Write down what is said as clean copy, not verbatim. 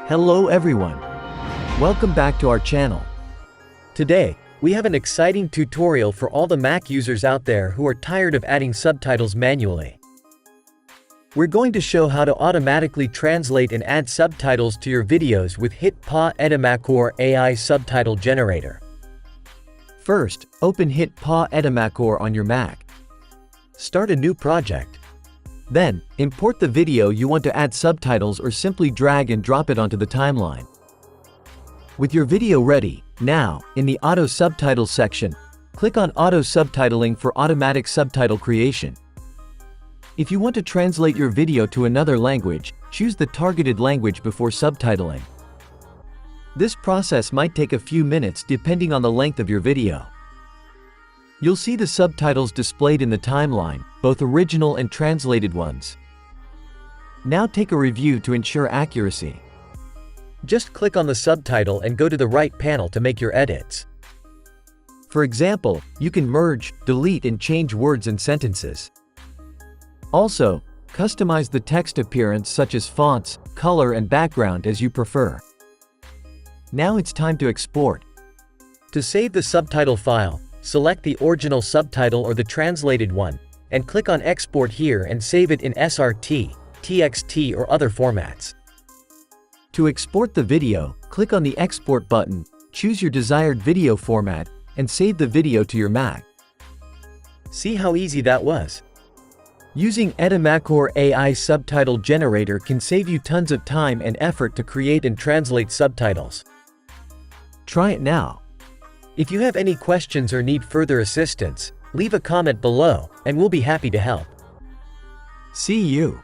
Hello everyone. Welcome back to our channel. Today, we have an exciting tutorial for all the Mac users out there who are tired of adding subtitles manually. We're going to show how to automatically translate and add subtitles to your videos with HitPaw Edimakor AI Subtitle Generator. First, open HitPaw Edimakor on your Mac. Start a new project. Then, import the video you want to add subtitles or simply drag and drop it onto the timeline. With your video ready, now, in the Auto Subtitles section, click on Auto Subtitling for automatic subtitle creation. If you want to translate your video to another language, choose the targeted language before subtitling. This process might take a few minutes depending on the length of your video. You'll see the subtitles displayed in the timeline, both original and translated ones. Now take a review to ensure accuracy. Just click on the subtitle and go to the right panel to make your edits. For example, you can merge, delete and change words and sentences. Also, customize the text appearance such as fonts, color and background as you prefer. Now it's time to export. To save the subtitle file, select the original subtitle or the translated one, and click on Export here and save it in SRT, TXT or other formats. To export the video, click on the Export button, choose your desired video format, and save the video to your Mac. See how easy that was? Using Edimakor AI Subtitle Generator can save you tons of time and effort to create and translate subtitles. Try it now. If you have any questions or need further assistance, leave a comment below, and we'll be happy to help. See you.